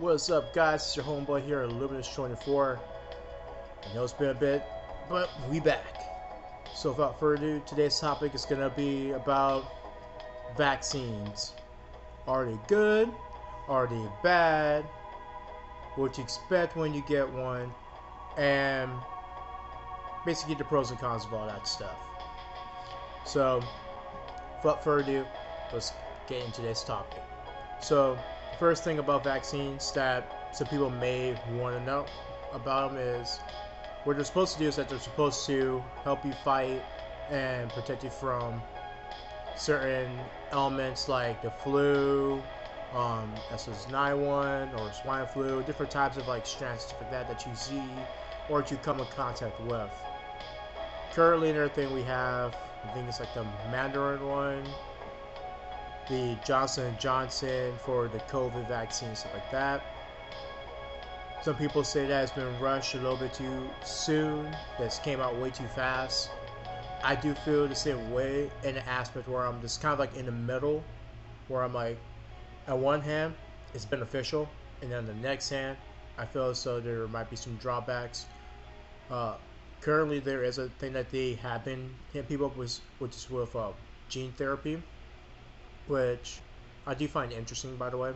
What's up, guys? It's your homeboy here, illumin 24. I know it's been a bit, but we back. So without further ado, today's topic is gonna be about vaccines. Are they good? Are they bad? What you expect when you get one? And basically the pros and cons of all that stuff. So without further ado, let's get into today's topic. So first thing about vaccines that some people may want to know about them is what they're supposed to do is that they're supposed to help you fight and protect you from certain elements like the flu, SS91 or swine flu, different types of like strands stuff like that you see or that you come in contact with. Currently, another thing we have, I think it's like the Mandarin one, the Johnson & Johnson for the COVID vaccine, stuff like that. Some people say that it's been rushed a little bit too soon, that came out way too fast. I do feel the same way in an aspect where I'm just kind of like in the middle, where I'm like, on one hand, it's beneficial, and then on the next hand, I feel as though there might be some drawbacks. Currently, there is a thing that they have been hitting people up with, which is with gene therapy, which I do find interesting, by the way.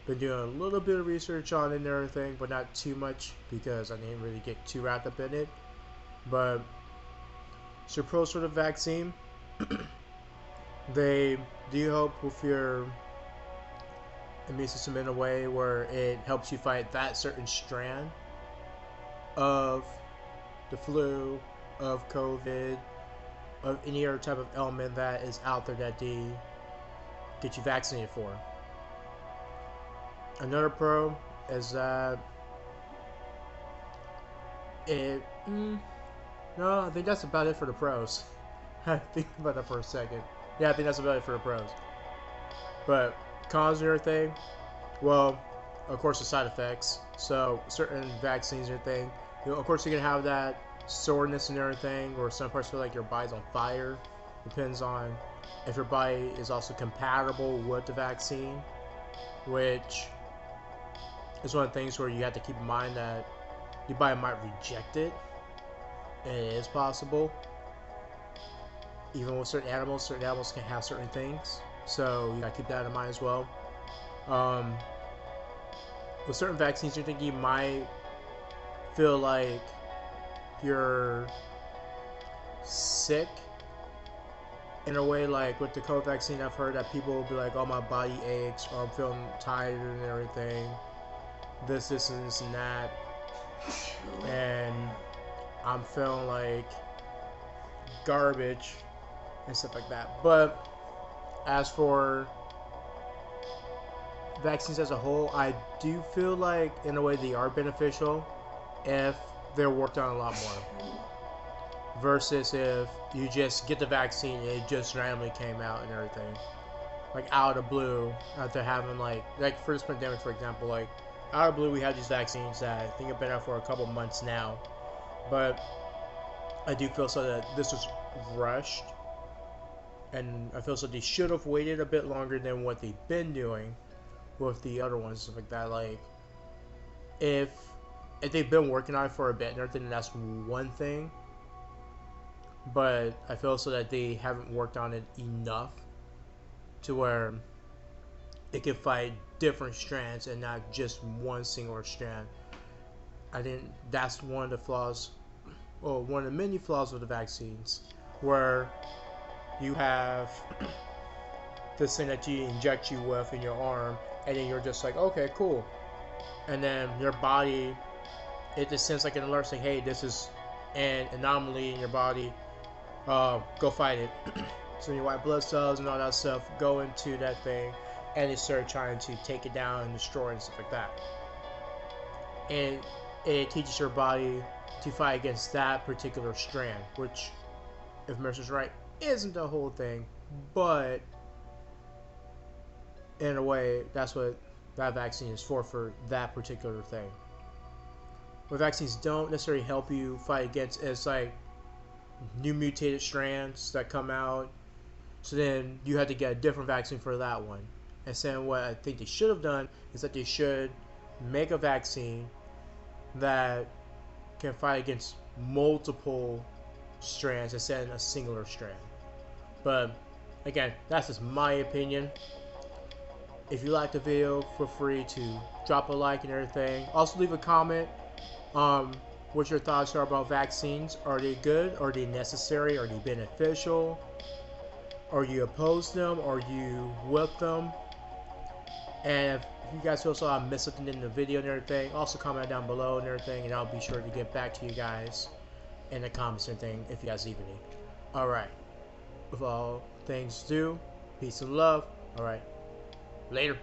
Been doing a little bit of research on it and everything, but not too much because I didn't really get too wrapped up in it. But so pros for the vaccine, they do help with your immune system in a way where it helps you fight that certain strand of the flu, of COVID, of any other type of element that is out there that they get you vaccinated for. Another pro is that no, I think that's about it for the pros. I think about that for a second. Yeah, I think that's about it for the pros. But cons and everything, well, of course the side effects. So certain vaccines and everything, of course you're gonna have that soreness and everything, or some parts feel like your body's on fire. Depends on if your body is also compatible with the vaccine, which is one of the things where you have to keep in mind that your body might reject it. And it is possible. Even with certain animals can have certain things. So you gotta keep that in mind as well. With certain vaccines, you think you might feel like you're sick in a way. Like with the COVID vaccine, I've heard that people will be like, oh, my body aches, or I'm feeling tired and everything. This and that. And I'm feeling like garbage and stuff like that. But as for vaccines as a whole, I do feel like in a way they are beneficial if they're worked on a lot more. Versus if you just get the vaccine and it just randomly came out and everything. Like out of the blue, after having like for this pandemic, for example, like out of the blue we have these vaccines that I think have been out for a couple months now. But I do feel so that this was rushed, and I feel so they should have waited a bit longer than what they've been doing with the other ones, stuff like that. Like if they've been working on it for a bit and everything, that's one thing. But I feel so that they haven't worked on it enough to where it can fight different strands and not just one single strand. I think that's one of the flaws, or one of the many flaws of the vaccines, where you have this thing that you inject you with in your arm, and then you're just like, okay, cool. And then your body, it just sends like an alert saying, hey, this is an anomaly in your body. Go fight it. So your white blood cells and all that stuff go into that thing, and they start trying to take it down and destroy it and stuff like that. And it teaches your body to fight against that particular strand, which, if Mercer's right, isn't the whole thing, but in a way, that's what that vaccine is for that particular thing. What vaccines don't necessarily help you fight against is like new mutated strands that come out, so then you have to get a different vaccine for that one. And saying what I think they should have done is that they should make a vaccine that can fight against multiple strands instead of a singular strand. But again, that's just my opinion. If you like the video, feel free to drop a like and everything. Also leave a comment what your thoughts are about vaccines. Are they good? Are they necessary? Are they beneficial? Are you opposed them? Are you with them? And if you guys feel so I missed something in the video and everything, also comment down below and everything, and I'll be sure to get back to you guys in the comments and everything if you guys leave any. Alright. With all things due, peace and love. Alright. Later.